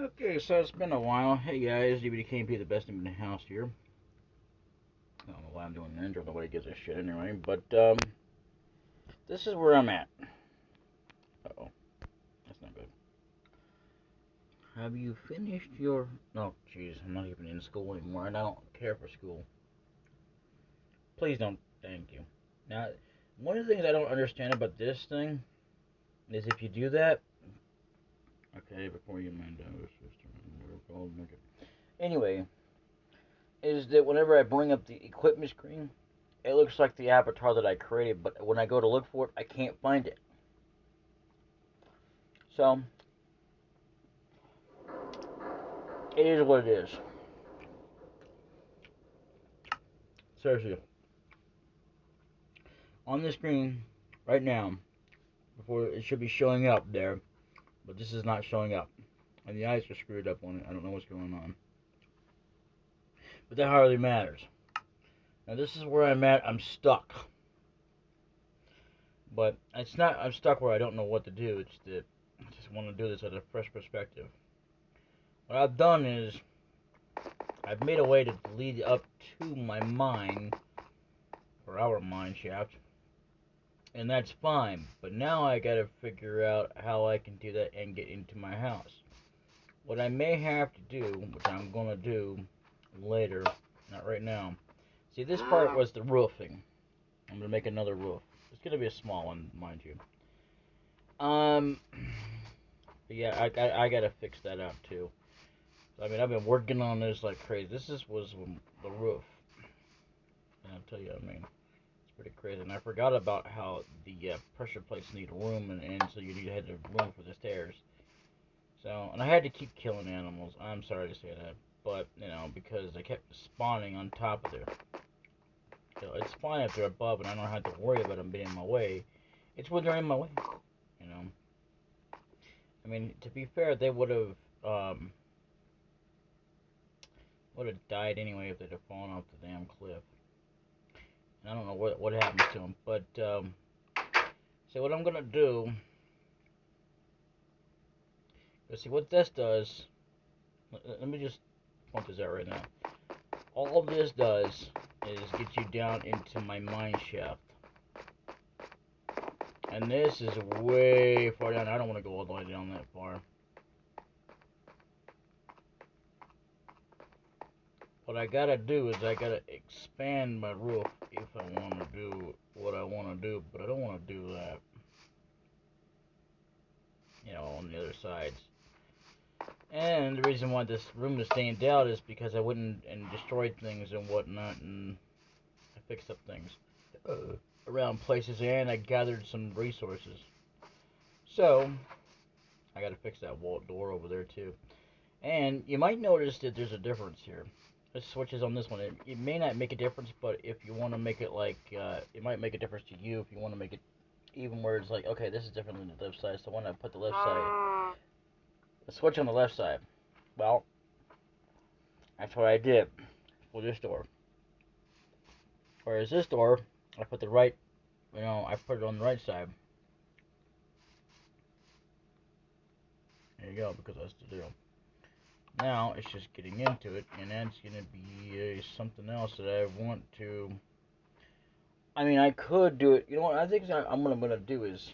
Okay, so it's been a while. Hey guys, DbdKmp, the best in the house here. I don't know why I'm doing an intro, nobody gives a shit anyway, but this is where I'm at. Uh-oh, that's not good. Have you finished your... Oh, jeez, I'm not even in school anymore, and I don't care for school. Please don't, thank you. Now, one of the things I don't understand about this thing is if you do that... Okay, before you mind Anyway, is that whenever I bring up the equipment screen, it looks like the avatar that I created, but when I go to look for it, I can't find it. So, it is what it is. Seriously. On the screen, right now, before it should be showing up there, but this is not showing up. And the eyes are screwed up on it. I don't know what's going on. But that hardly matters. Now this is where I'm at. I'm stuck. But it's not I'm stuck where I don't know what to do. It's that I just want to do this at a fresh perspective. What I've done is I've made a way to lead up to my mind, or our mine shaft, and that's fine. But now I gotta figure out how I can do that and get into my house. What I may have to do, which I'm gonna do later, not right now. See, this part was the roofing. I'm gonna make another roof. It's gonna be a small one, mind you. But yeah, I gotta fix that out too. I mean, I've been working on this like crazy. Was the roof, and I'll tell you, I mean, it's pretty crazy. And I forgot about how the pressure plates need room, and so you need to have the room for the stairs. So, and I had to keep killing animals. I'm sorry to say that, but you know, because they kept spawning on top of there. So it's fine if they're above, and I don't have to worry about them being in my way. It's when they're in my way, you know. I mean, to be fair, they would have died anyway if they'd have fallen off the damn cliff. And I don't know what happens to them, but so what I'm gonna do. Let's see what this does. Let me just point this out right now. All this does is get you down into my mine shaft. And this is way far down. I don't want to go all the way down that far. What I gotta do is I gotta expand my roof if I want to do what I want to do, but I don't want to do that. You know, on the other sides. And the reason why this room is staying out is because I went and destroyed things and whatnot, and I fixed up things around places, and I gathered some resources. So, I gotta fix that wall door over there too. And you might notice that there's a difference here. The switches on this one, it may not make a difference, but if you want to make it like, it might make a difference to you if you want to make it even where it's like, okay, this is different than the left side, so when I put the left side, the switch on the left side, well, that's what I did for this door. Whereas this door, I put the right, I put it on the right side. There you go, because that's the deal. Now, it's just getting into it, and that's going to be something else that I want to... I mean, I could do it. You know what I think I'm going to do is...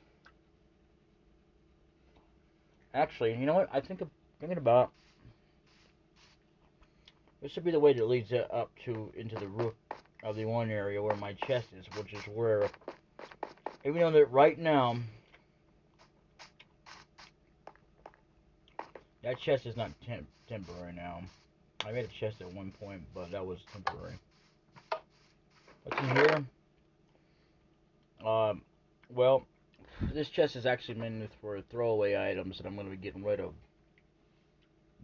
Actually, you know what? I think I'm thinking about... This should be the way that leads up to into the roof of the one area where my chest is, which is where... Even though that right now... That chest is not temporary now. I made a chest at one point, but that was temporary. What's in here? Well, this chest is actually meant for throwaway items that I'm going to be getting rid of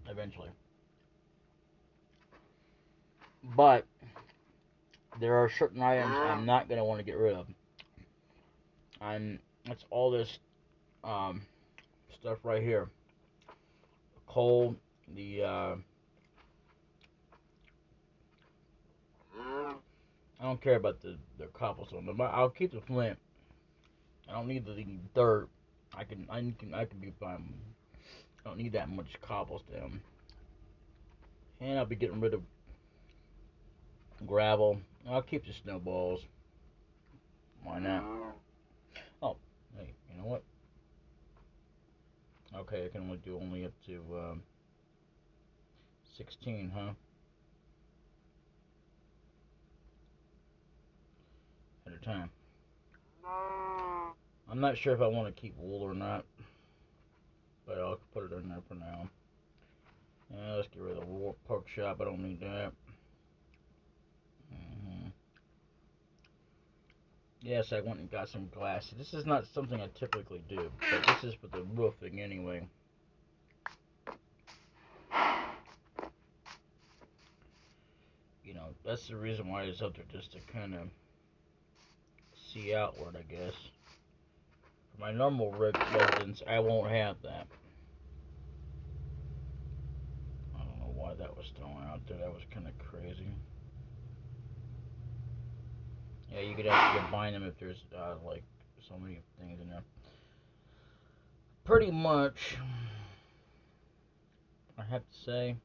eventually. But there are certain items I'm not going to want to get rid of. And that's all this stuff right here. Coal, I don't care about the cobblestone. I'll keep the flint. I don't need the dirt. I can be fine. I don't need that much cobblestone. And I'll be getting rid of gravel. I'll keep the snowballs. Why not? Oh, hey, you know what? Okay, I can only do up to 16, huh? At a time. I'm not sure if I want to keep wool or not, but I'll put it in there for now. Yeah, let's get rid of the pork chop. I don't need that. Yes, I went and got some glass. This is not something I typically do, but this is for the roofing anyway. You know, that's the reason why it's up there, just to kind of see outward, I guess. For my normal residence, I won't have that. I don't know why that was thrown out there. That was kind of crazy. Yeah, you could actually combine them if there's like so many things in there. Pretty much, I have to say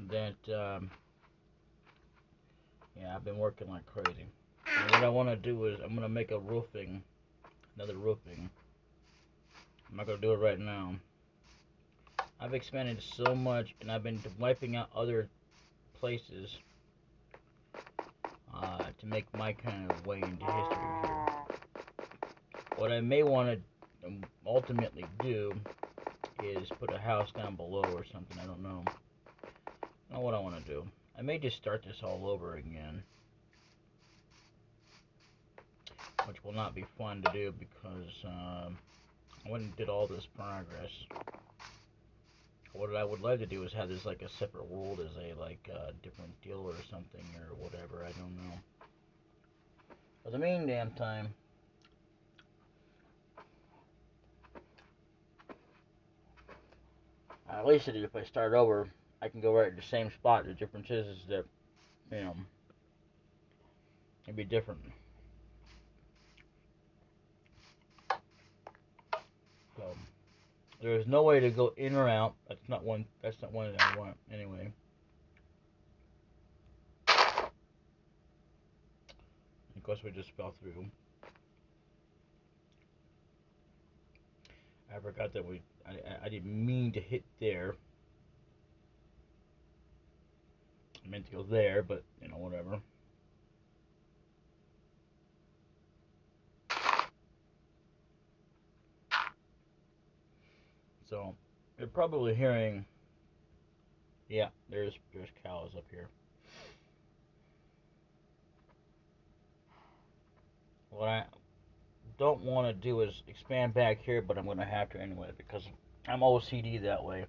that yeah, I've been working like crazy. And what I want to do is I'm gonna make another roofing. I'm not gonna do it right now. I've expanded so much, and I've been wiping out other places to make my kind of way into history here. What I may want to ultimately do is put a house down below or something. I don't know. I don't know what I want to do. I may just start this all over again, which will not be fun to do because I went and did all this progress. What I would like to do is have this like a separate world as a different deal or something or whatever. I don't know. For the meantime time, at least if I start over, I can go right to the same spot. The difference is that, you know, it'd be different. So there's no way to go in or out. That's not one. That's not one that I want anyway. Of course, we just fell through. I forgot that I didn't mean to hit there. I meant to go there, but you know, whatever. So you're probably hearing, yeah, there's cows up here. What I don't want to do is expand back here, but I'm going to have to anyway because I'm OCD that way.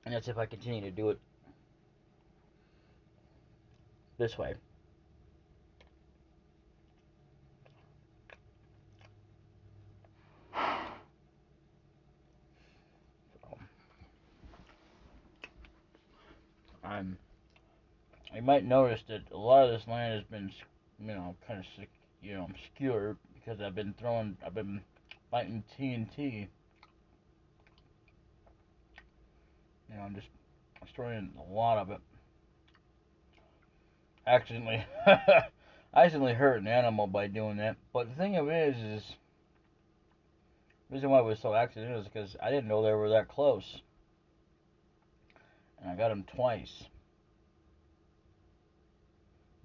And that's if I continue to do it this way. So, you might notice that a lot of this land has been, you know, kind of, you know, obscured because I've been lighting TNT. You know, I'm just destroying a lot of it. Accidentally, I accidentally hurt an animal by doing that. But the thing of it is the reason why it was so accidental is because I didn't know they were that close, and I got them twice,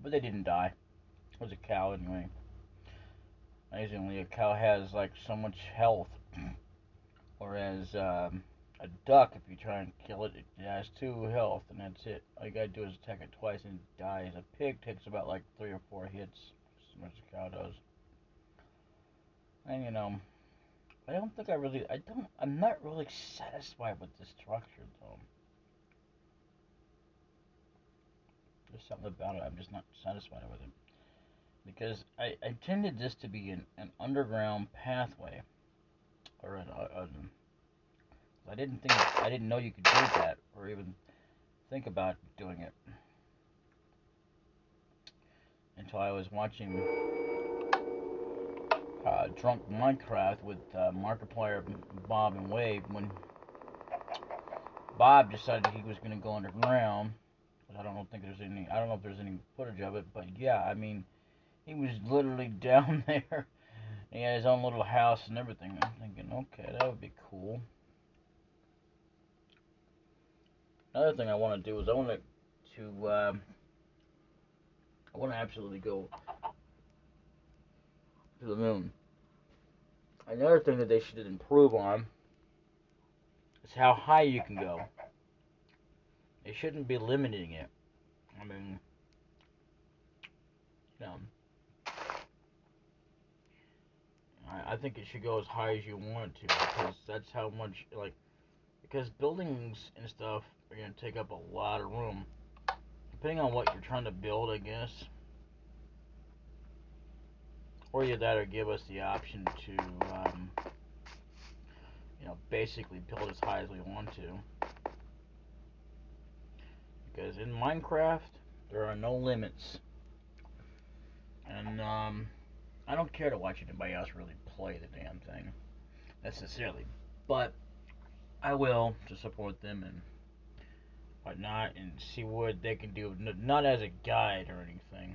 but they didn't die. It was a cow anyway. Amazingly, a cow has like so much health, whereas a duck, if you try and kill it, it has 2 health, and that's it. All you gotta do is attack it twice and it dies. A pig takes about like 3 or 4 hits, as much as a cow does. And you know, I'm not really satisfied with this structure though. There's something about it I'm just not satisfied with it. Because I intended this to be an underground pathway, or I didn't know you could do that, or even think about doing it until I was watching Drunk Minecraft with Markiplier, Bob, and Wade when Bob decided he was going to go underground. I don't know if there's any footage of it, but yeah, I mean, he was literally down there. He had his own little house and everything. I'm thinking, okay, that would be cool. Another thing I want to do is I want to absolutely go to the moon. Another thing that they should improve on is how high you can go. They shouldn't be limiting it. I mean, you know, I think it should go as high as you want it to, because that's how much, like, because buildings and stuff are going to take up a lot of room. Depending on what you're trying to build, I guess. Or either that or give us the option to, basically build as high as we want to. Because in Minecraft, there are no limits. And, I don't care to watch anybody else really play the damn thing, necessarily. But I will to support them and whatnot and see what they can do. Not as a guide or anything.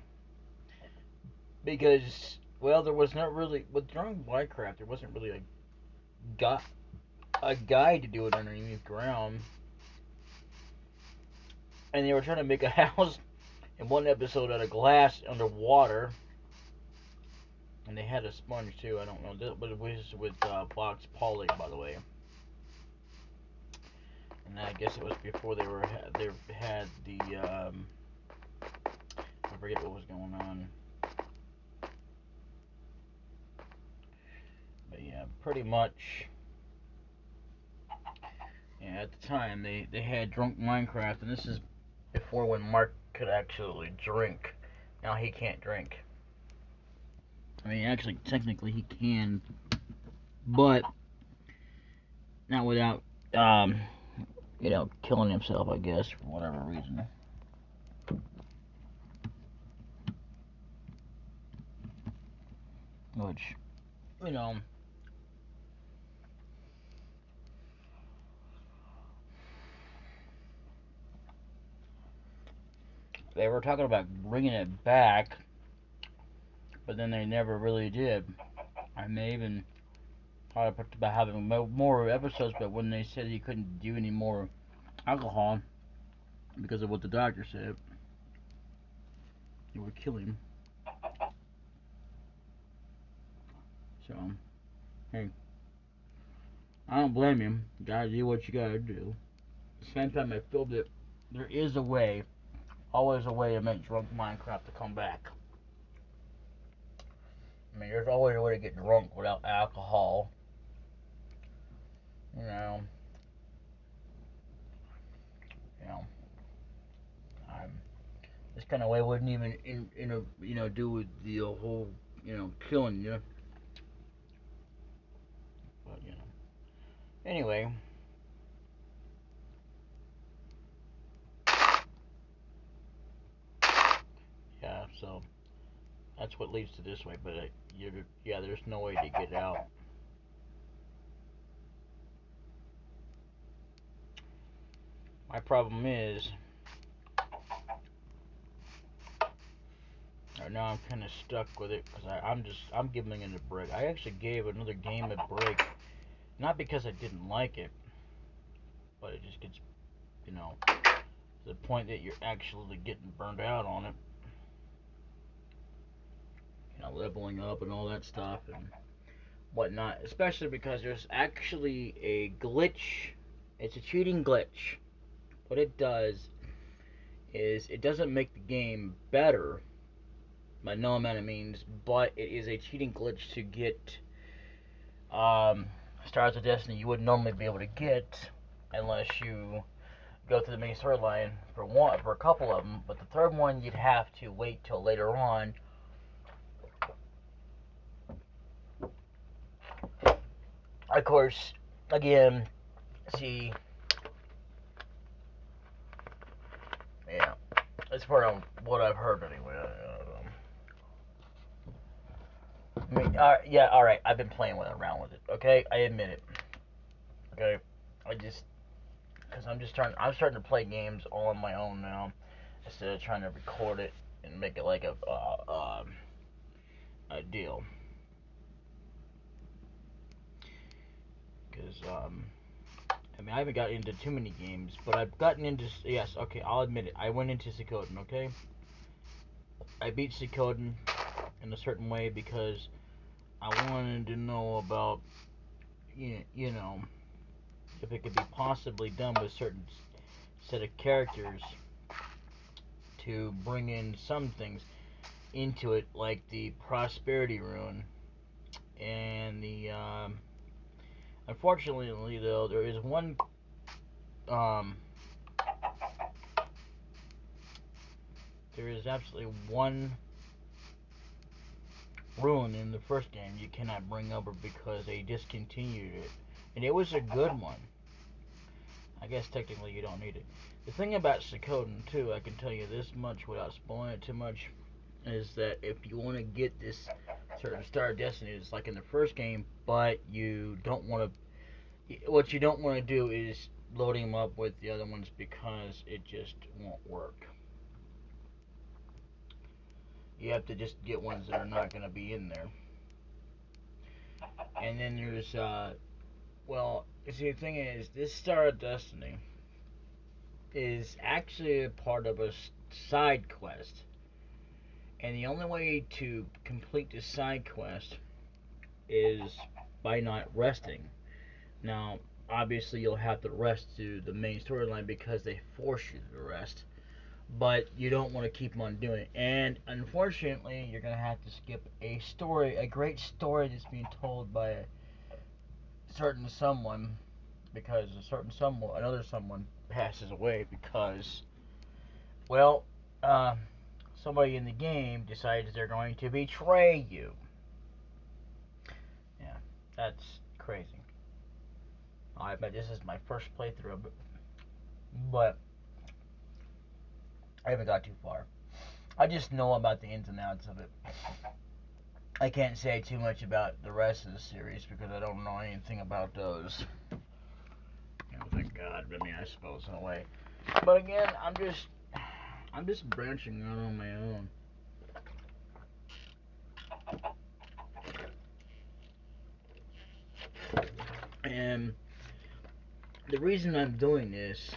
Because, well, there was not really, with during Minecraft, there wasn't really a guide to do it underneath ground. And they were trying to make a house in one episode out of glass underwater. And they had a sponge too, I don't know, but it was with Box Polly, by the way. And I guess it was before they had the I forget what was going on. But yeah, pretty much. Yeah, at the time they had Drunk Minecraft, and this is before when Mark could actually drink. Now he can't drink. I mean, actually, technically he can, but not without killing himself, I guess, for whatever reason. Which, you know, they were talking about bringing it back, but then they never really did. And they even talked about having more episodes, but when they said he couldn't do any more alcohol because of what the doctor said, it would kill him. So, hey, I don't blame him. You gotta do what you gotta do. At the same time, I feel that there is a way, always a way to make Drunk Minecraft to come back. I mean, there's always a way to get drunk without alcohol. You know, you know, I'm, this kind of way wouldn't even do with the whole killing you. But anyway, yeah. So that's what leads to this way. But there's no way to get out. My problem is, right now I'm kind of stuck with it because I'm giving it a break. I actually gave another game a break, not because I didn't like it, but it just gets to the point that you're actually getting burned out on it. Leveling up and all that stuff and whatnot. Especially because there's actually a glitch. It's a cheating glitch. What it does is it doesn't make the game better by no amount of means, but it is a cheating glitch to get Stars of Destiny you wouldn't normally be able to get unless you go through the main storyline for a couple of them. But the third one you'd have to wait till later on. Of course, again, see, yeah, that's part of what I've heard anyway. I mean, yeah, alright, I've been playing around with it, okay? I admit it. Okay? Because I'm starting to play games all on my own now, instead of trying to record it and make it like a deal. Because, I mean, I haven't gotten into too many games, but I've gotten into, yes, okay, I'll admit it, I went into Suikoden, okay? I beat Suikoden in a certain way because I wanted to know about, you know, if it could be possibly done with a certain set of characters to bring in some things into it, like the Prosperity Rune and the, unfortunately though, there is one, there is absolutely one rune in the first game you cannot bring over because they discontinued it, and it was a good one. I guess technically you don't need it. The thing about Suikoden too, I can tell you this much without spoiling it too much, is that if you want to get this certain Star of Destiny, it's like in the first game, but you don't want to. What you don't want to do is loading them up with the other ones because it just won't work. You have to just get ones that are not going to be in there. And then there's, well, see, the thing is, this Star of Destiny is actually a part of a side quest. And the only way to complete this side quest is by not resting. Now, obviously, you'll have to rest to the main storyline because they force you to rest. But you don't want to keep on doing it. And unfortunately, you're going to have to skip a story, a great story that's being told by a certain someone, because a certain someone, another someone passes away because, well, somebody in the game decides they're going to betray you. Yeah, that's crazy. I bet this is my first playthrough of it, but I haven't got too far. I just know about the ins and outs of it. I can't say too much about the rest of the series because I don't know anything about those. Thank God. I mean, I suppose in a way. But again, I'm just branching out on my own. And the reason I'm doing this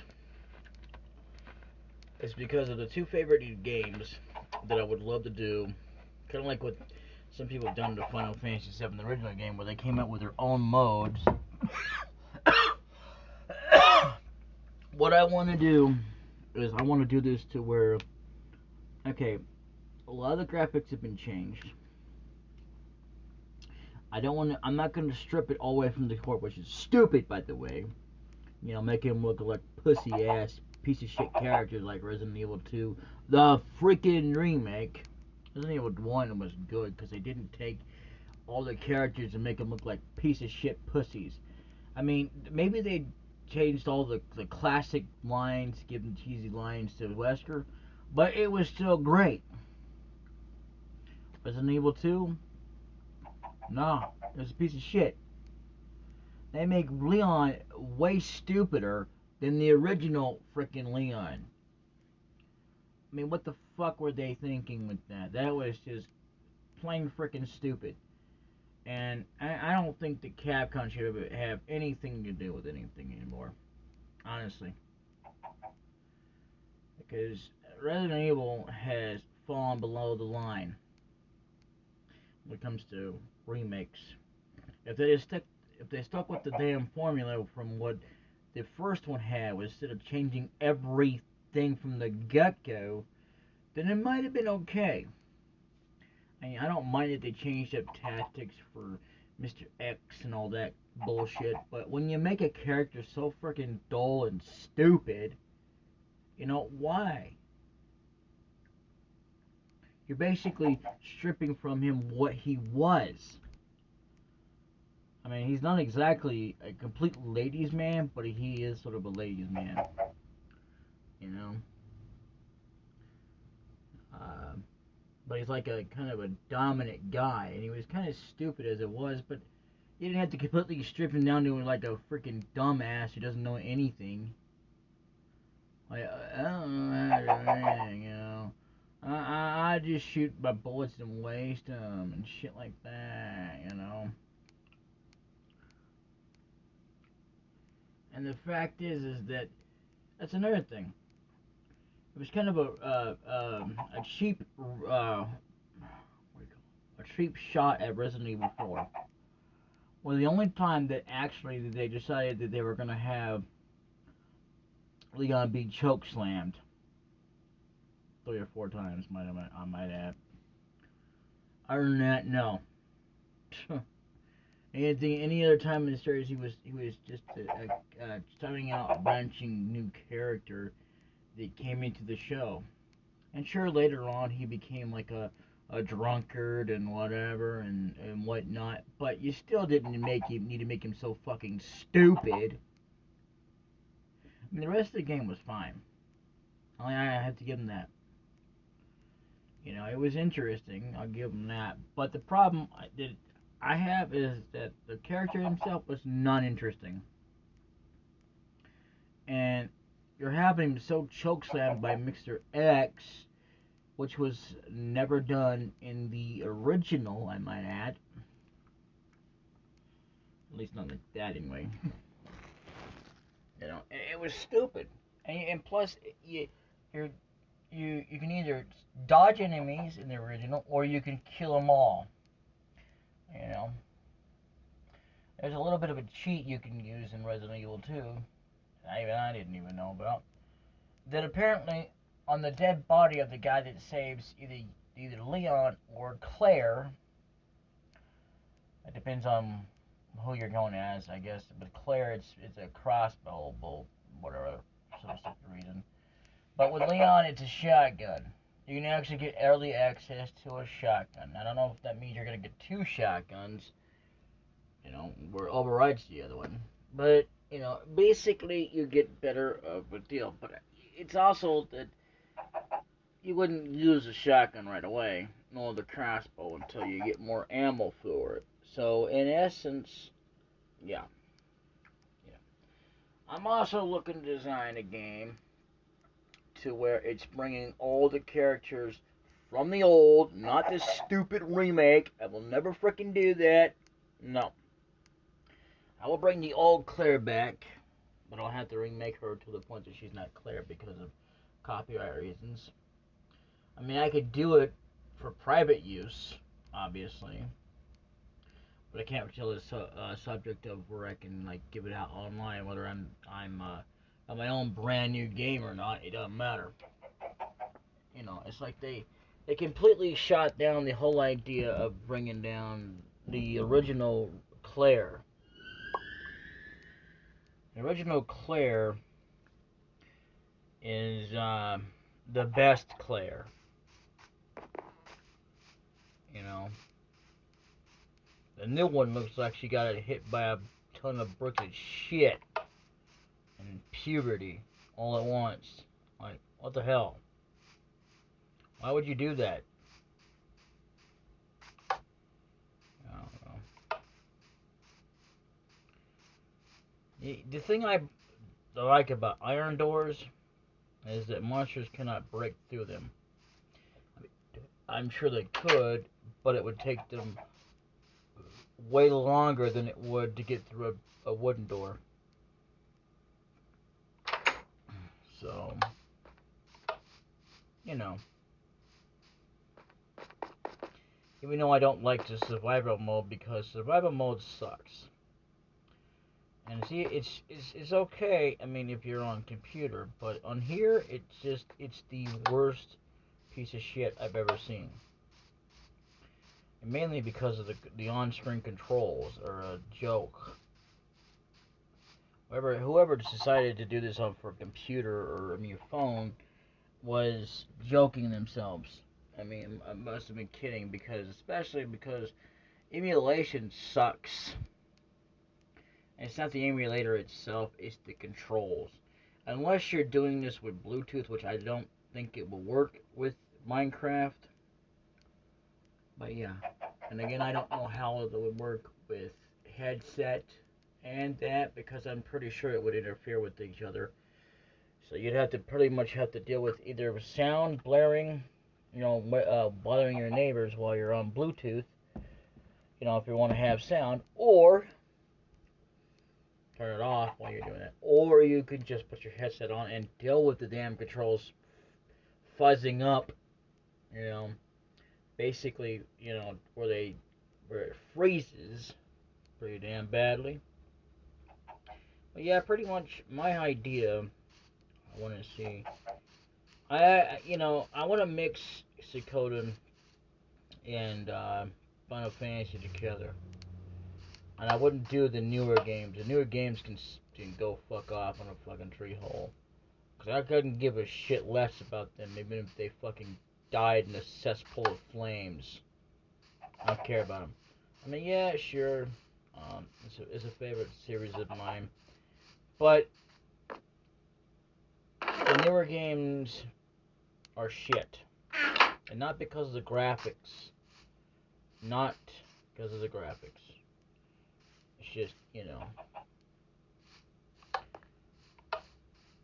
is because of the two favorite games that I would love to do. Kind of like what some people have done to Final Fantasy VII, the original game, where they came out with their own modes. What I want to do is I want to do this to where, okay, a lot of the graphics have been changed. I'm not going to strip it all the way from the core, which is stupid, by the way. You know, make him look like pussy ass piece of shit characters like Resident Evil 2, the freaking remake. Resident Evil 1 was good because they didn't take all the characters and make them look like piece of shit pussies. I mean, maybe they changed all the classic lines, give them cheesy lines to Wesker, but it was still great. Resident Evil 2? No, it was a piece of shit. They make Leon way stupider than the original freaking Leon. I mean, what the fuck were they thinking with that? That was just plain freaking stupid. And I don't think that Capcom should have anything to do with anything anymore. Honestly. Because Resident Evil has fallen below the line when it comes to remakes. If they stuck with the damn formula from what the first one had, was instead of changing everything from the get-go, then it might have been okay. I mean, I don't mind that they changed up tactics for Mr. X and all that bullshit, but when you make a character so freaking dull and stupid, you know, why? You're basically stripping from him what he was. I mean, he's not exactly a complete ladies' man, but he is sort of a ladies' man. You know? but he's like a kind of a dominant guy, and he was kind of stupid as it was, but you didn't have to completely strip him down to like a freaking dumbass who doesn't know anything. Like, I don't know how to do anything, you know. I just shoot my bullets and waste them and shit like that, you know. And the fact is that that's another thing. It was kind of a cheap a cheap shot at Resident Evil 4. Well, the only time that actually they decided that they were gonna have Leon be choke slammed 3 or 4 times, I might add. Other than that, no. Any other time in the series, he was just starting out a branching new character that came into the show. And sure, later on he became like a drunkard and whatever and whatnot, but you still didn't need to make him so fucking stupid. I mean, the rest of the game was fine. I have to give him that. You know, it was interesting. I'll give him that. But the problem that I have is that the character himself was not interesting. And you're having him so chokeslammed by Mr. X, which was never done in the original, I might add. At least not like that, anyway. You know, it was stupid. And plus, you're, you can either dodge enemies in the original, or you can kill them all. You know, there's a little bit of a cheat you can use in Resident Evil 2. I didn't even know about. That apparently, on the dead body of the guy that saves either Leon or Claire, it depends on who you're going as, I guess. But Claire, it's a crossbow bolt, whatever, some stupid reason. But with Leon, it's a shotgun. You can actually get early access to a shotgun. I don't know if that means you're gonna get 2 shotguns, you know, where overrides the other one. But you know, basically, you get better of a deal. But it's also that you wouldn't use a shotgun right away, nor the crossbow until you get more ammo for it. So in essence, yeah. I'm also looking to design a game to where it's bringing all the characters from the old, not this stupid remake. I will never freaking do that. No. I will bring the old Claire back, but I'll have to remake her to the point that she's not Claire because of copyright reasons. I mean, I could do it for private use, obviously, but I can't tell the subject of where I can like give it out online, whether I'm my own brand new game or not. It doesn't matter. You know, it's like they completely shot down the whole idea of bringing down the original Claire. The original Claire is the best Claire. You know, the new one looks like she got hit by a ton of bricks of shit and puberty all at once. Like, what the hell? Why would you do that? I don't know. The thing I like about iron doors is that monsters cannot break through them. I'm sure they could, but it would take them way longer than it would to get through a wooden door. So, you know. Even though I don't like the survival mode because survival mode sucks. And see, it's okay. I mean, if you're on computer, but on here, it's the worst piece of shit I've ever seen. And mainly because of the on-screen controls are a joke. Whoever decided to do this on for a computer or your phone was joking themselves. I mean, I must have been kidding especially because emulation sucks. And it's not the emulator itself, it's the controls. Unless you're doing this with Bluetooth, which I don't think it will work with Minecraft. But yeah, and again, I don't know how it would work with headset and that because I'm pretty sure it would interfere with each other. So you'd have to pretty much have to deal with either sound blaring, bothering your neighbors while you're on Bluetooth, if you want to have sound, or turn it off while you're doing that. Or you could just put your headset on and deal with the damn controls fuzzing up, you know, basically, where it freezes pretty damn badly. But yeah, pretty much my idea. I want to see. I want to mix Suikoden and Final Fantasy together. And I wouldn't do the newer games. The newer games can go fuck off on a fucking tree hole. Because I couldn't give a shit less about them, even if they fucking died in a cesspool of flames. I don't care about them. I mean, yeah, sure. It's a favorite series of mine. But the newer games are shit. And not because of the graphics. Not because of the graphics. It's just,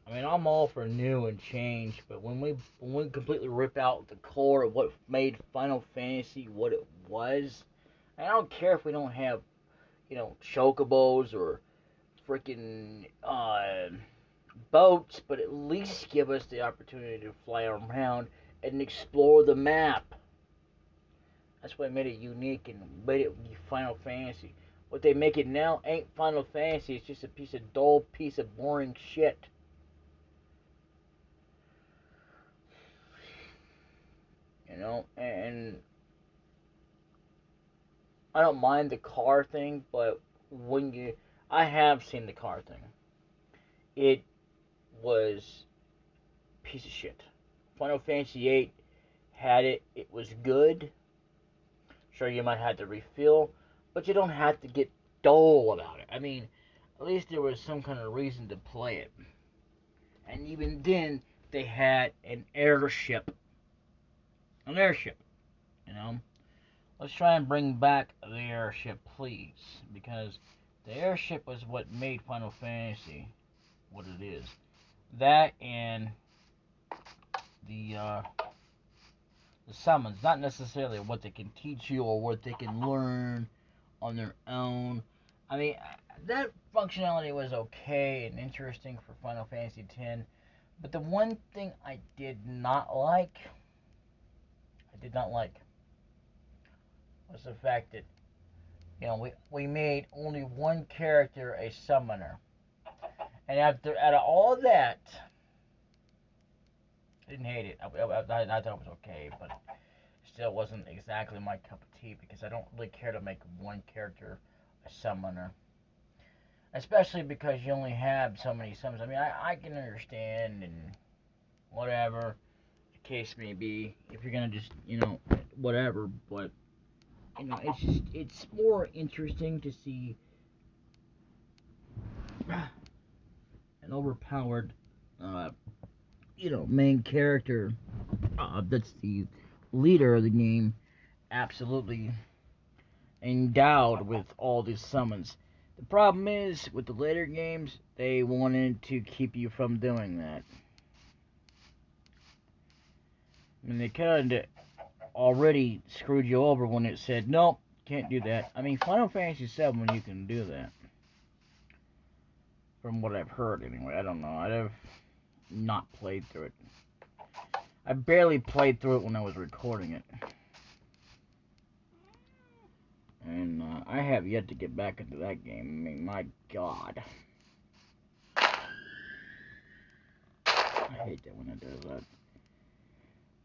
I mean, I'm all for new and change, but when we completely rip out the core of what made Final Fantasy what it was, and I don't care if we don't have, chocobos or freaking boats, but at least give us the opportunity to fly around and explore the map. That's what made it unique and made it Final Fantasy. What they make it now ain't Final Fantasy. It's just a piece of dull, piece of boring shit. And I don't mind the car thing, but I have seen the car thing. It was a piece of shit. Final Fantasy VIII had it. It was good. Sure, you might have to refill, but you don't have to get dull about it. I mean, at least there was some kind of reason to play it. And even then, they had an airship. An airship, you know? Let's try and bring back the airship, please. Because the airship was what made Final Fantasy what it is. That and the summons, not necessarily what they can teach you or what they can learn on their own. I mean, that functionality was okay and interesting for Final Fantasy X, but the one thing I did not like, was the fact that we made only one character a summoner, and after out of all that, I didn't hate it. I thought it was okay, but still wasn't exactly my cup of tea because I don't really care to make one character a summoner. Especially because you only have so many summons. I mean, I can understand and whatever the case may be. If you're gonna just, whatever. But, it's more interesting to see an overpowered, main character that's the leader of the game absolutely endowed with all these summons. The problem is, with the later games, they wanted to keep you from doing that. I mean, they kind of already screwed you over when it said, nope, can't do that. I mean, Final Fantasy VII, you can do that. From what I've heard, anyway. I don't know. I've not played through it. I barely played through it when I was recording it. And I have yet to get back into that game. I mean, my God. I hate that when it does that.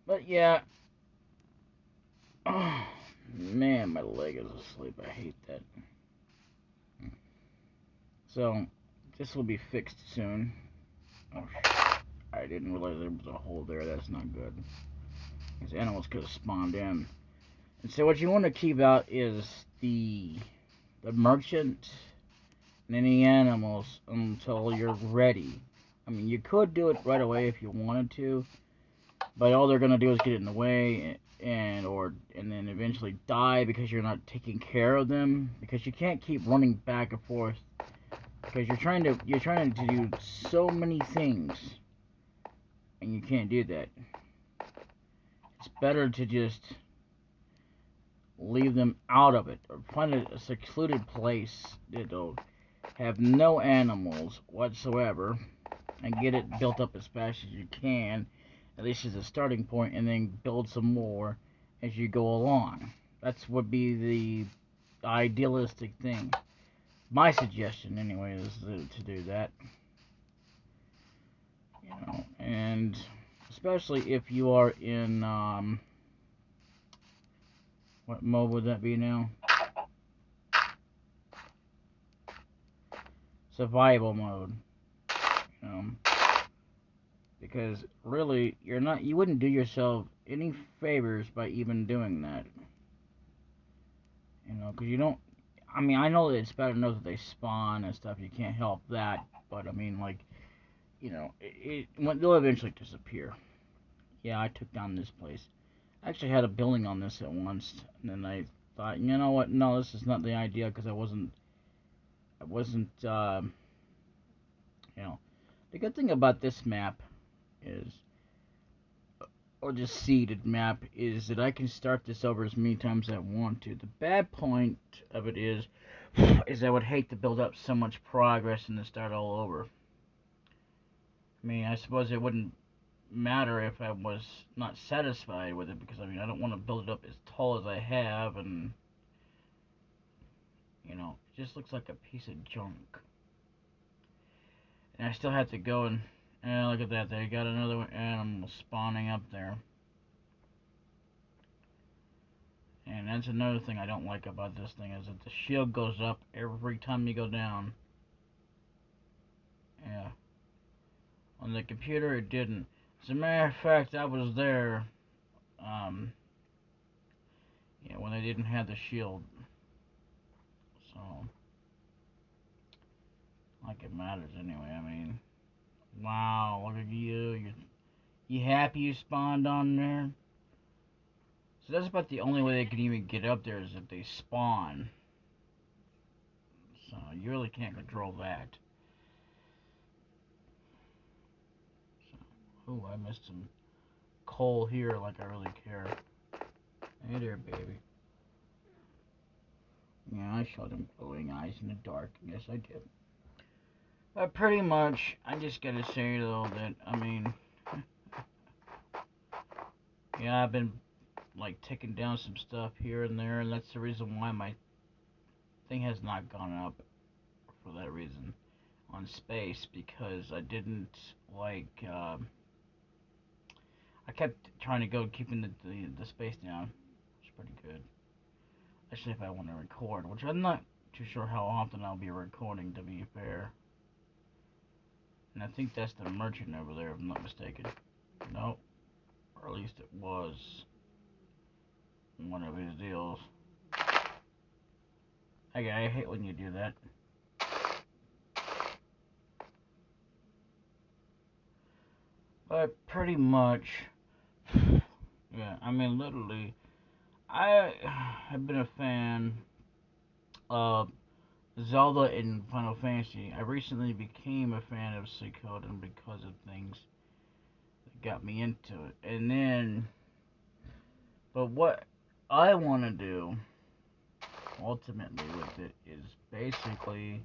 But yeah. Oh, man, my leg is asleep. I hate that. So, this will be fixed soon. Oh, I didn't realize there was a hole there. That's not good. These animals could have spawned in. And so what you want to keep out is the merchant and any animals until you're ready. I mean, you could do it right away if you wanted to, but all they're going to do is get in the way and then eventually die because you're not taking care of them, because you can't keep running back and forth because you're trying to do so many things and you can't do that. It's better to just leave them out of it, or find a secluded place that'll have no animals whatsoever, and get it built up as fast as you can, at least as a starting point, and then build some more as you go along. That's would be the idealistic thing. My suggestion, anyway, is to do that. You know, and especially if you are in what mode would that be now? Survival mode. Because really, you wouldn't do yourself any favors by even doing that. You know, because you don't. I mean, I know that it's bad enough that they spawn and stuff. You can't help that, but I mean, like, you know, they'll eventually disappear. Yeah, I took down this place. I actually had a building on this at once, and then I thought, you know what? No, this is not the idea, because I wasn't. You know, the good thing about this map is, or just seeded map, is that I can start this over as many times as I want to. The bad point of it is I would hate to build up so much progress and then start all over. I mean, I suppose it wouldn't matter if I was not satisfied with it, because I mean, I don't want to build it up as tall as I have, and you know, it just looks like a piece of junk. And I still have to go and look at that. They got another animal spawning up there. And that's another thing I don't like about this thing, is that the shield goes up every time you go down. Yeah. On the computer, it didn't. As a matter of fact, I was there, yeah, when they didn't have the shield. So, like it matters anyway. I mean, wow, look at you. You happy you spawned on there? So that's about the only way they can even get up there, is if they spawn. So you really can't control that. So, ooh, I missed some coal here, like I really care. Hey there, baby. Yeah, I showed him glowing eyes in the dark. Yes, I did. But pretty much, I just gotta say though that, I mean, yeah, I've been like taking down some stuff here and there, and that's the reason why my thing has not gone up, for that reason, on space, because I didn't like, I kept trying to go keeping the space down. It's pretty good. Especially if I want to record, which I'm not too sure how often I'll be recording, to be fair. And I think that's the merchant over there, if I'm not mistaken. Nope. Or at least it was one of his deals. Okay, I hate when you do that. But pretty much, yeah, I mean, literally, I have been a fan of Zelda and Final Fantasy. I recently became a fan of Suikoden because of things that got me into it. And then, but what I want to do ultimately with it is basically,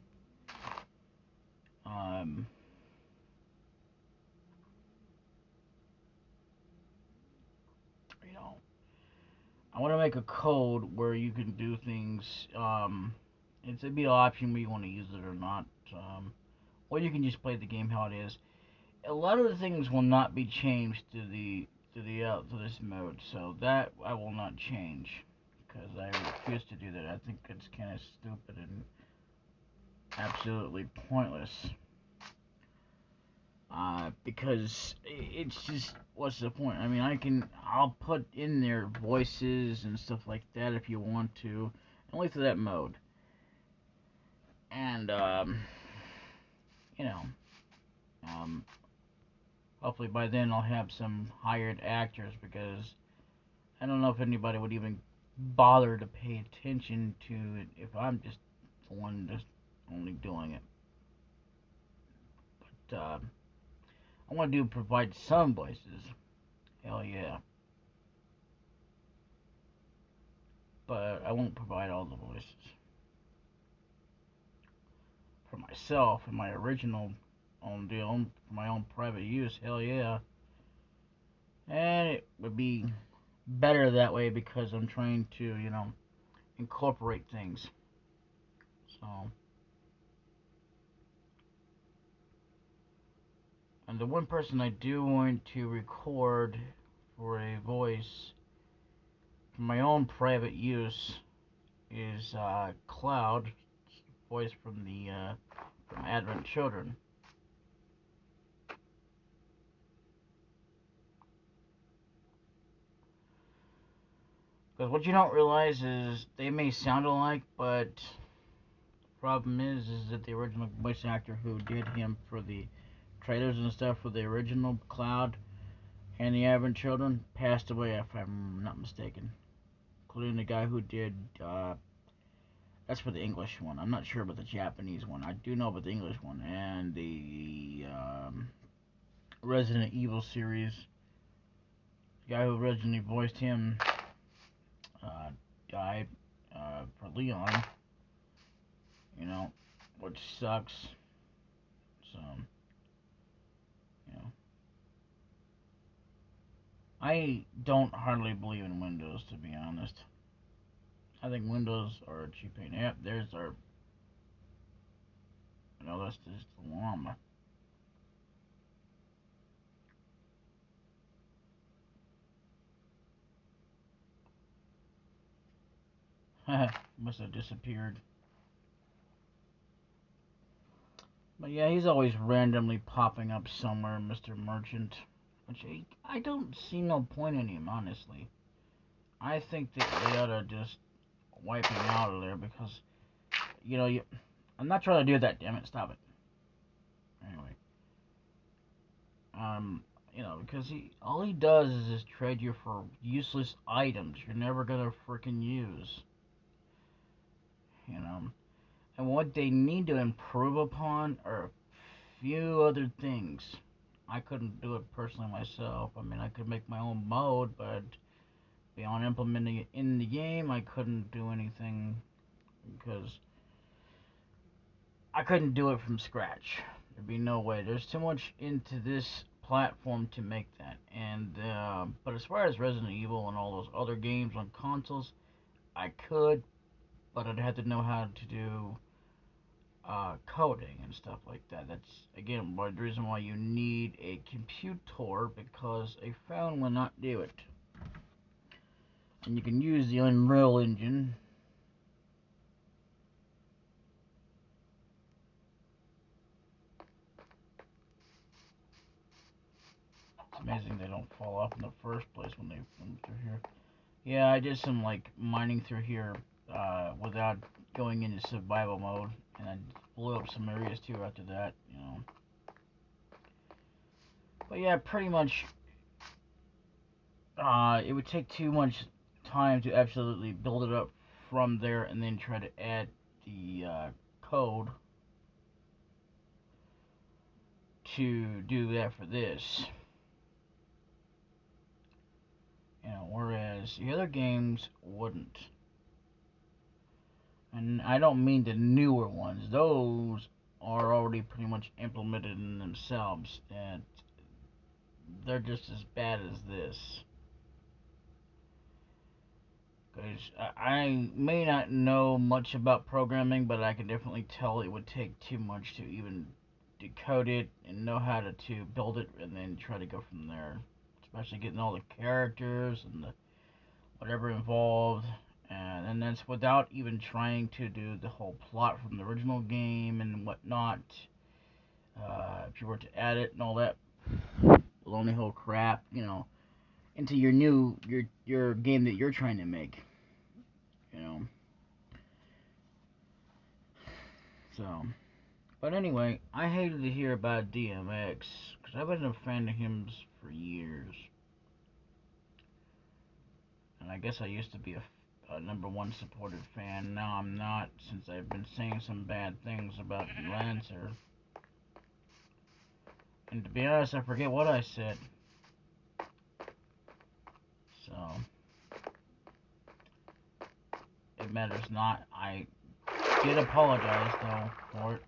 you know, I want to make a code where you can do things, it's a be an option where you want to use it or not, or you can just play the game how it is. A lot of the things will not be changed to this mode, so that I will not change, because I refuse to do that. I think it's kind of stupid and absolutely pointless. Because it's just, what's the point? I mean, I'll put in there voices and stuff like that if you want to, only for that mode. And, you know, hopefully by then I'll have some hired actors, because I don't know if anybody would even bother to pay attention to it if I'm just the one just only doing it. But I want to provide some voices. Hell yeah. But I won't provide all the voices. For myself and my original own deal, for my own private use, hell yeah. And it would be better that way because I'm trying to, incorporate things. So, and the one person I do want to record for a voice for my own private use is Cloud, voice from the from Advent Children. Because what you don't realize is they may sound alike, but the problem is that the original voice actor who did him for the trailers and stuff for the original Cloud and the Advent Children passed away, if I'm not mistaken. Including the guy who did, that's for the English one. I'm not sure about the Japanese one. I do know about the English one. And the Resident Evil series. The guy who originally voiced him uh, died for Leon. Which sucks. So, you know. I don't hardly believe in Windows, to be honest. I think Windows are a cheap pain. Yep, there's our. That's just the llama. Must have disappeared. But yeah, he's always randomly popping up somewhere, Mr. Merchant. Which I don't see no point in him, honestly. I think that they ought to just wipe him out of there because, I'm not trying to do that, damn it, stop it. Anyway, because all he does is just trade you for useless items you're never gonna freaking use. You know, and what they need to improve upon are a few other things. I couldn't do it personally myself. I mean, I could make my own mode, but beyond implementing it in the game, I couldn't do anything because I couldn't do it from scratch. There'd be no way. There's too much into this platform to make that. And but as far as Resident Evil and all those other games on consoles, I could, but I'd have to know how to do coding and stuff like that. That's again the reason why you need a computer because a phone will not do it. And you can use the Unreal Engine. It's amazing they don't fall off in the first place when they come through here. Yeah, I did some like mining through here without going into survival mode, and I blew up some areas too after that. But yeah, pretty much, it would take too much time to absolutely build it up from there and then try to add the code to do that for this. Whereas the other games wouldn't. And I don't mean the newer ones. Those are already pretty much implemented in themselves. And they're just as bad as this. Because I may not know much about programming, but I can definitely tell it would take too much to even decode it and know how to build it and then try to go from there. Especially getting all the characters and the whatever involved. And that's without even trying to do the whole plot from the original game and whatnot. If you were to add it and all that baloney whole crap, into your game that you're trying to make, you know. So, but anyway, I hated to hear about DMX because I've been a fan of him for years. And I guess I used to be a #1 supported fan. Now I'm not, since I've been saying some bad things about Lancer. And to be honest, I forget what I said. So, it matters not. I did apologize, though, for it.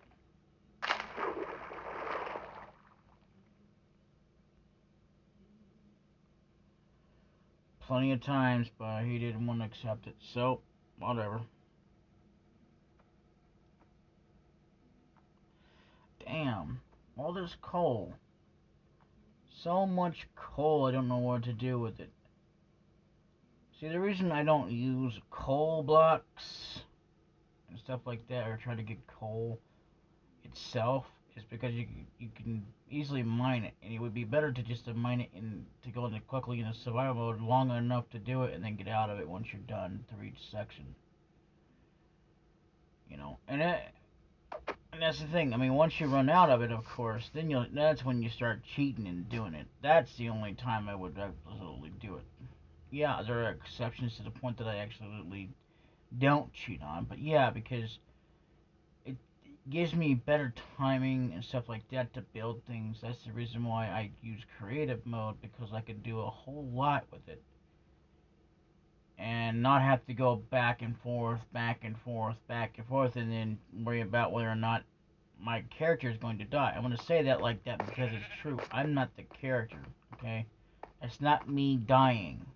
Plenty of times, but he didn't want to accept it. So, whatever. Damn. All this coal. So much coal, I don't know what to do with it. See, the reason I don't use coal blocks and stuff like that, or try to get coal itself, is because you can easily mine it, and it would be better to just mine it and to go into quickly in a survival mode long enough to do it, and then get out of it once you're done through each section. You know, and that's the thing. I mean, once you run out of it, of course, then that's when you start cheating and doing it. That's the only time I would absolutely do it. Yeah, there are exceptions to the point that I absolutely don't cheat on, but yeah, because it gives me better timing and stuff like that to build things. That's the reason why I use creative mode, because I can do a whole lot with it and not have to go back and forth, back and forth, back and forth, and then worry about whether or not my character is going to die. I'm going to say that like that because it's true. I'm not the character, okay? It's not me dying.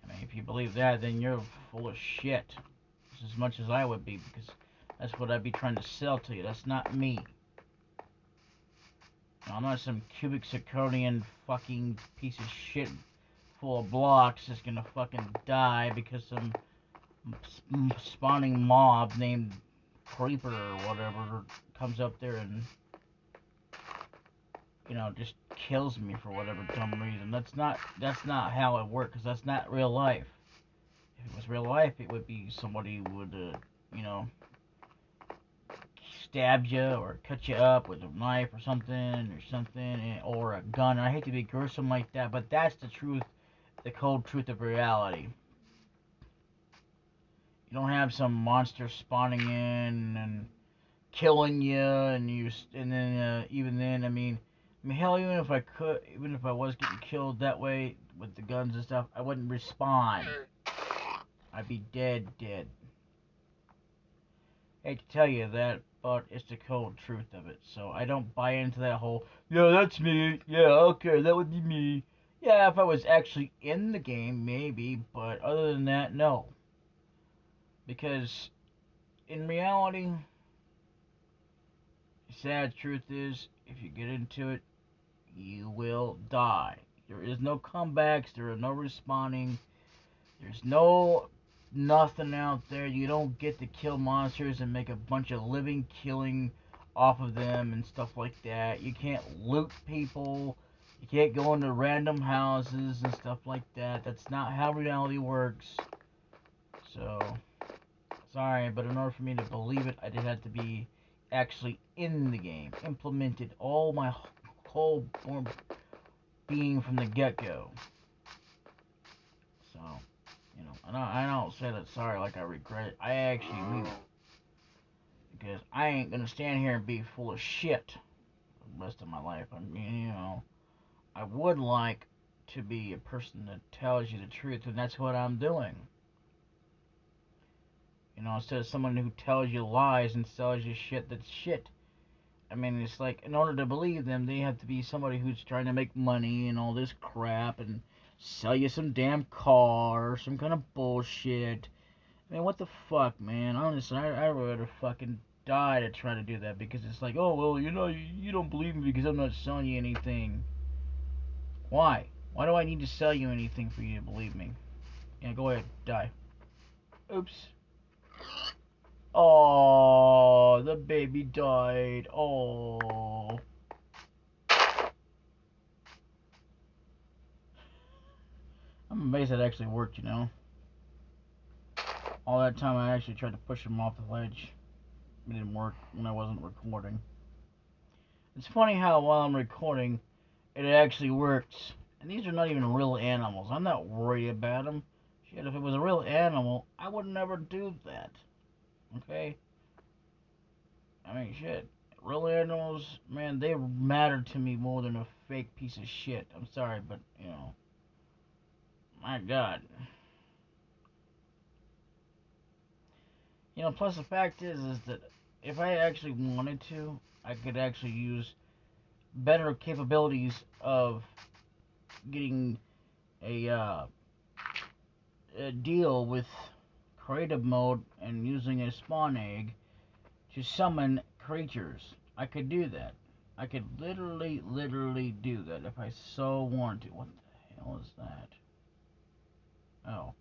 I mean, if you believe that, then you're full of shit. Just as much as I would be, because that's what I'd be trying to sell to you. That's not me. I'm not some cubic zirconian fucking piece of shit full of blocks that's gonna fucking die because some spawning mob named Creeper or whatever comes up there and, you know, just kills me for whatever dumb reason. That's not how it works, because that's not real life. If it was real life, it would be somebody would, you know, stab you or cut you up with a knife or something, or a gun. And I hate to be gruesome like that, but that's the truth, the cold truth of reality. You don't have some monster spawning in and killing you, and then even then, I mean, hell, even if I was getting killed that way with the guns and stuff, I wouldn't respawn. I'd be dead. I hate to tell you that, but it's the cold truth of it. So I don't buy into that whole, yeah, that's me. Yeah, okay, that would be me. Yeah, if I was actually in the game, maybe, but other than that, no. Because in reality, the sad truth is, if you get into it, you will die. There is no comebacks, there are no respawning, there's no nothing out there. You don't get to kill monsters and make a bunch of living killing off of them and stuff like that. You can't loot people. You can't go into random houses and stuff like that. That's not how reality works. So, sorry, but in order for me to believe it, I did have to be actually in the game, implemented all my whole being from the get-go. So, you know, I don't say that sorry like I regret it. I actually mean it. Because I ain't gonna stand here and be full of shit for the rest of my life. I mean, you know, I would like to be a person that tells you the truth, and that's what I'm doing. You know, instead of someone who tells you lies and sells you shit that's shit. I mean, it's like, in order to believe them, they have to be somebody who's trying to make money and all this crap and sell you some damn car or some kind of bullshit. I mean, what the fuck, man? Honestly, I would have fucking die to try to do that, because it's like, oh, well, you know, you don't believe me because I'm not selling you anything. Why? Why do I need to sell you anything for you to believe me? Yeah, go ahead, die. Oops. Oh, the baby died. Oh. I'm amazed that actually worked, you know. All that time I actually tried to push him off the ledge. It didn't work when I wasn't recording. It's funny how while I'm recording, it actually works. And these are not even real animals. I'm not worried about them. Shit, if it was a real animal, I would never do that. Okay? I mean, shit. Real animals, man, they matter to me more than a fake piece of shit. I'm sorry, but, you know. My God. You know, plus the fact is that if I actually wanted to, I could actually use better capabilities of getting a deal with creative mode and using a spawn egg to summon creatures. I could do that. I could literally do that if I so wanted to. What the hell is that? Oh.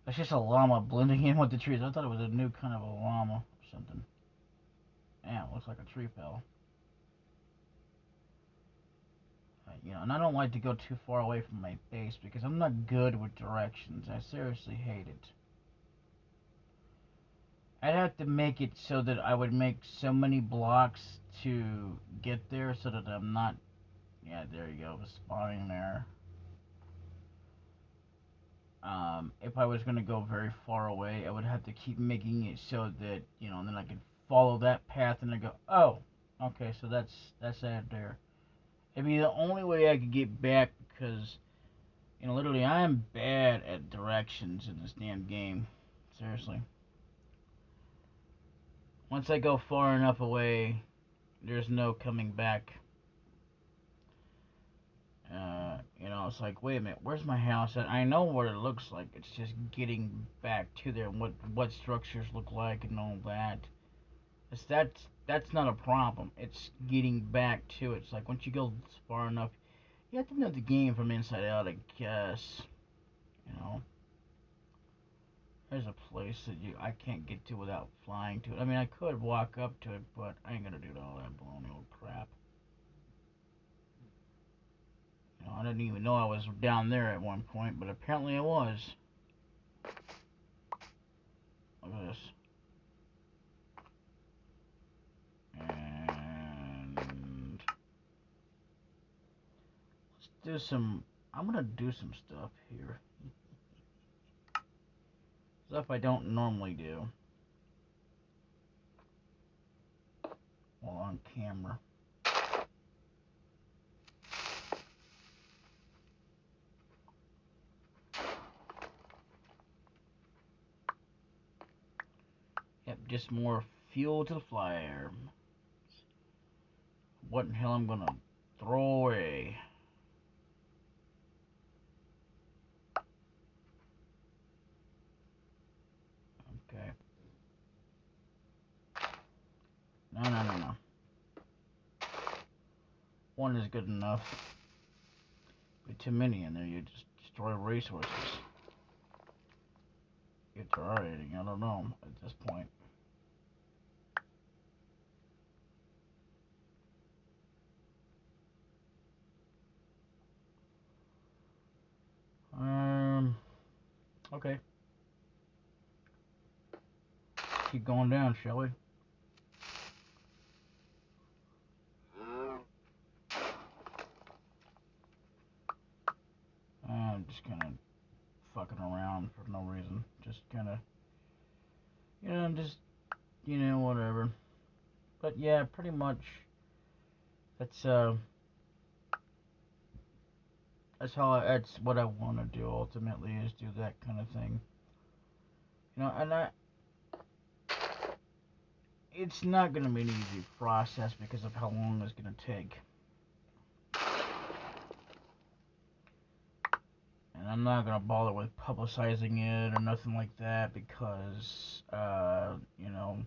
That's just a llama blending in with the trees. I thought it was a new kind of a llama or something. Yeah, it looks like a tree fell. You know, and I don't like to go too far away from my base because I'm not good with directions. I seriously hate it. I'd have to make it so that I would make so many blocks to get there so that I'm not... Yeah, there you go, spawning there. If I was going to go very far away, I would have to keep making it so that, you know, and then I could follow that path and then go, oh, okay, so that's that there. It'd be the only way I could get back because, you know, literally I am bad at directions in this damn game. Seriously. Once I go far enough away, there's no coming back. You know, it's like, wait a minute, where's my house at? I know what it looks like. It's just getting back to there, and what structures look like, and all that. That's not a problem. It's getting back to it. It's like once you go far enough, you have to know the game from inside out, I guess. You know, there's a place that I can't get to without flying to it. I mean, I could walk up to it, but I ain't gonna do all that baloney old crap. You know, I didn't even know I was down there at one point, but apparently I was. Look at this. And let's do some... I'm gonna do some stuff here. Stuff I don't normally do. While on camera. Yep, just more fuel to the fire. What in hell I'm gonna throw away? Okay. No. One is good enough. But too many in there, you just destroy resources. Get deteriorating, I don't know at this point. Okay. Keep going down, shall we? I'm just kind of fucking around for no reason. Just kind of, you know, just, you know, whatever. But yeah, pretty much. That's that's what I want to do ultimately, is do that kind of thing. You know, and it's not gonna be an easy process because of how long it's gonna take. And I'm not gonna bother with publicizing it or nothing like that because, you know,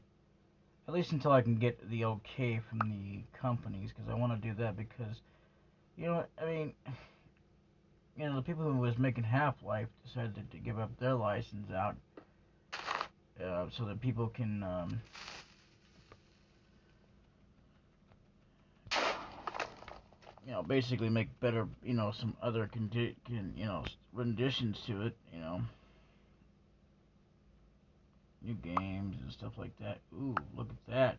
at least until I can get the okay from the companies, because I want to do that because, you know, I mean, you know, the people who was making Half-Life decided to give up their license out, so that people can, you know, basically make better, you know, some other you know, renditions to it, you know, new games and stuff like that. Ooh, look at that.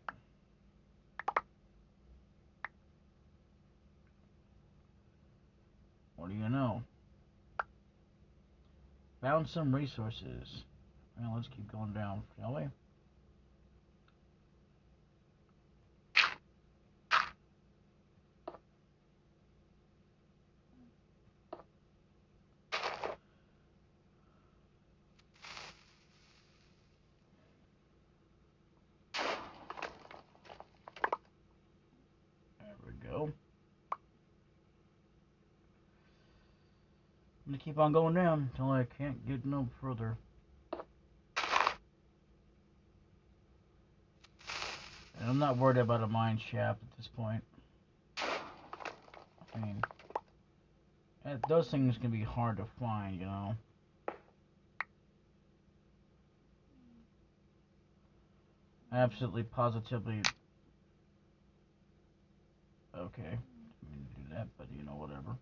Found some resources. Well, let's keep going down, shall we? There we go. I'm gonna keep on going down until I can't get no further. And I'm not worried about a mine shaft at this point. I mean, those things can be hard to find, you know. Absolutely, positively. Okay, I mean to do that, but you know, whatever.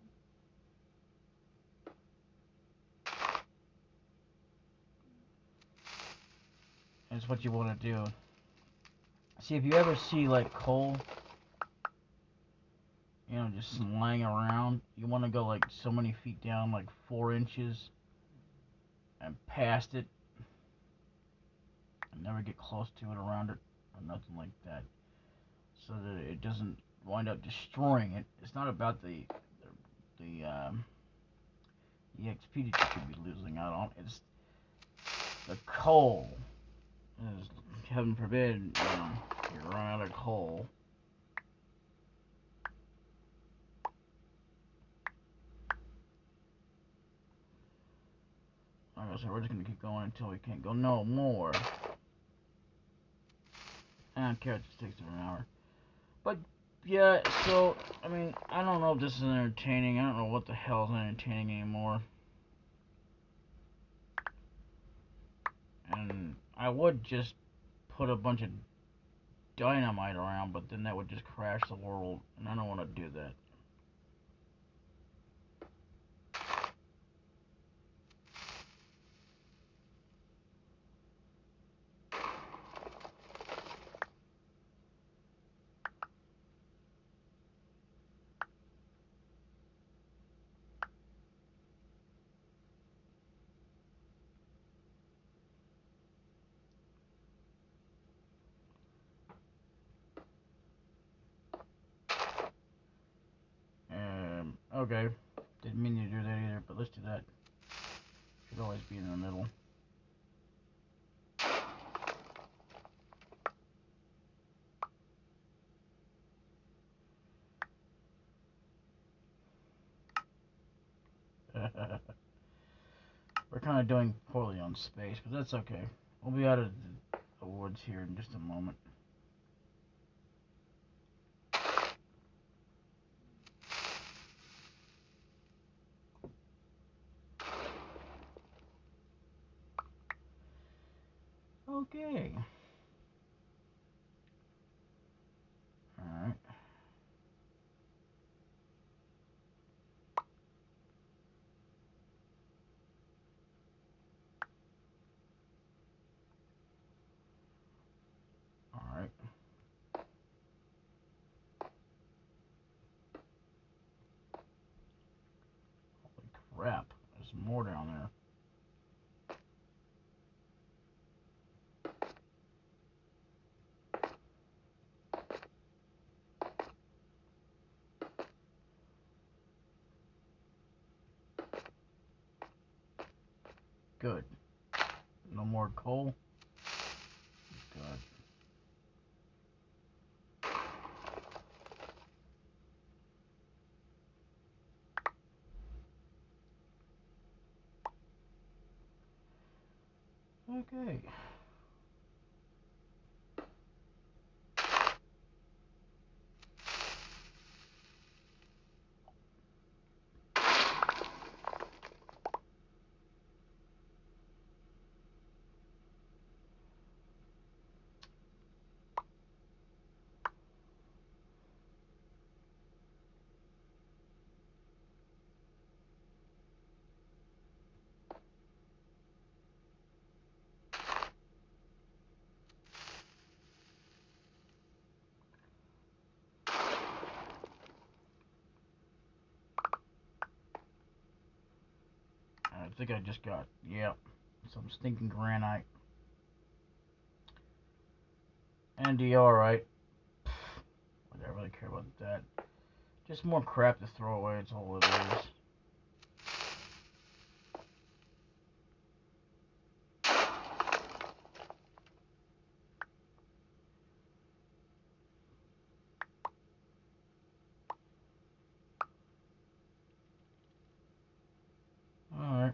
It's what you want to do. See, if you ever see like coal, you know, just lying around, you want to go like so many feet down, like 4 inches, and past it, and never get close to it, around it, or nothing like that, so that it doesn't wind up destroying it. It's not about the EXP that you could be losing out on. It's the coal. As heaven forbid, you know, you run out of coal. Like I said, we're just gonna keep going until we can't go no more. I don't care if this takes an hour. But yeah, so I mean, I don't know if this is entertaining. I don't know what the hell is entertaining anymore. And I would just put a bunch of dynamite around, but then that would just crash the world, and I don't want to do that. Okay. Didn't mean to do that either, but let's do that. Should always be in the middle. We're kind of doing poorly on space, but that's okay. We'll be out of the woods here in just a moment. Okay. Alright. Alright. Holy crap. There's more down there. Good. No more coal. Good. Okay. think I just got, yep, some stinking granite. ND, alright. I don't really care about that. Just more crap to throw away, that's all it is. Alright.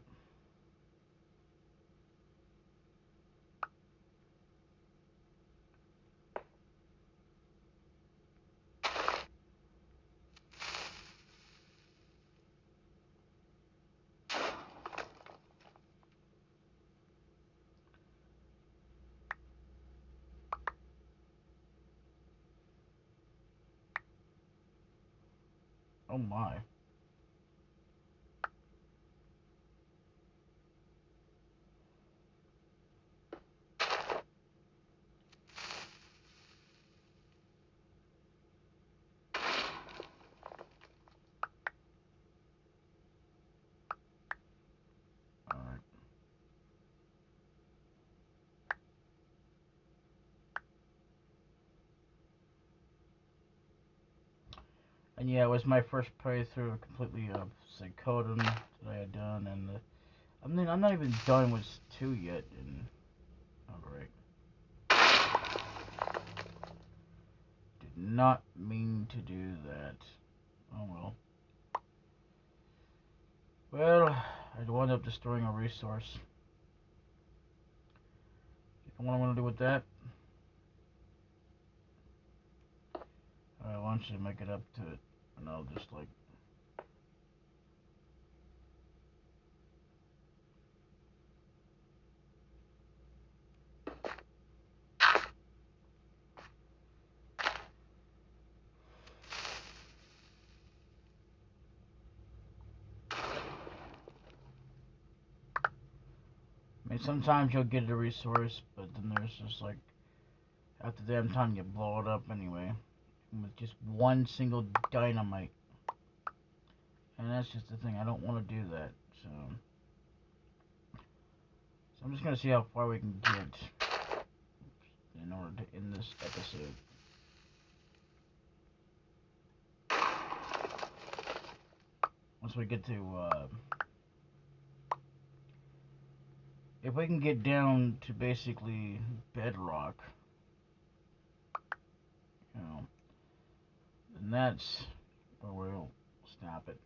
Oh my. Alright. And yeah, it was my first playthrough completely of Psychotum that I had done, and I mean, I'm not even done with 2 yet, and alright. Did not mean to do that. Oh well. Well, I wound up destroying a resource. What I want to do with that? I want you to make it up to it, and I'll just like. I mean, sometimes you'll get a resource, but then there's just like, after the damn time you blow it up anyway, with just one single dynamite. And that's just the thing, I don't want to do that, so I'm just going to see how far we can get in order to end this episode. Once we get to, if we can get down to basically bedrock, you know, then that's where we'll stop it.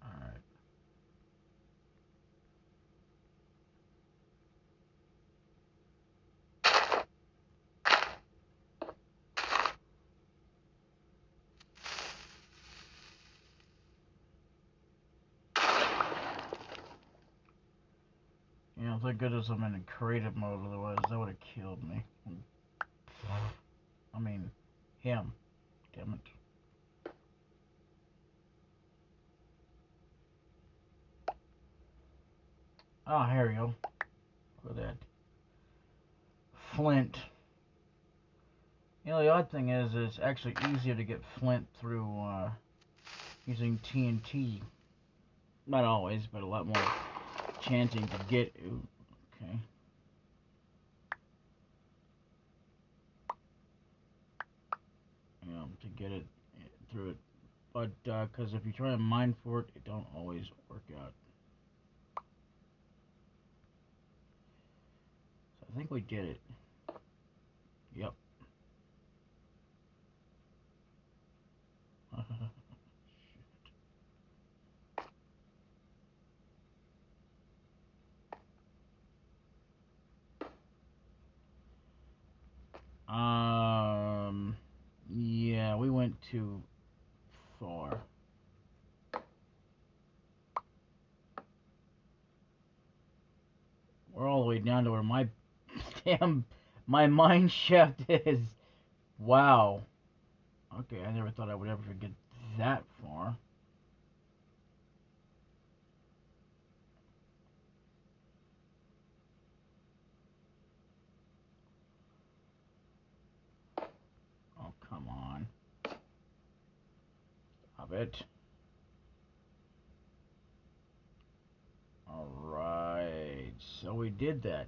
Alright. You know, thank goodness I'm in creative mode, otherwise that would have killed me. I mean, him. Damn it. Oh, here we go. Look at that. Flint. You know, the odd thing is it's actually easier to get flint through using TNT. Not always, but a lot more chancing to get. Ooh, okay. You know, to get it through it. But, because if you try to mine for it, it don't always work out. So I think we did it. Yep. Yeah, we went too far. We're all the way down to where my my mine shaft is. Wow. Okay, I never thought I would ever get that far. Oh, come on. Stop it. Alright, so we did that.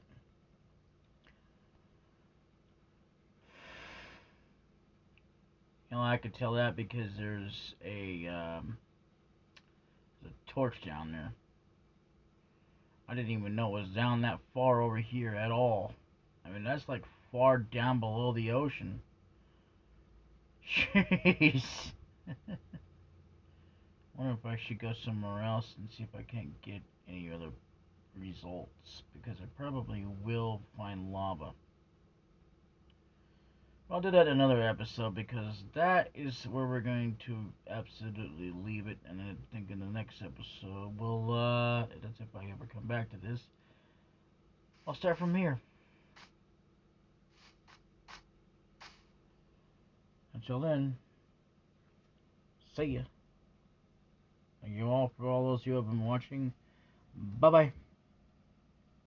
You know, I could tell that because there's a torch down there. I didn't even know it was down that far over here at all. I mean, that's like far down below the ocean. Jeez. Wonder if I should go somewhere else and see if I can't get any other results, because I probably will find lava. I'll do that in another episode, because that is where we're going to absolutely leave it. And I think in the next episode we'll that's if I ever come back to this, I'll start from here. Until then, see ya. Thank you all for all those who have been watching. Bye bye.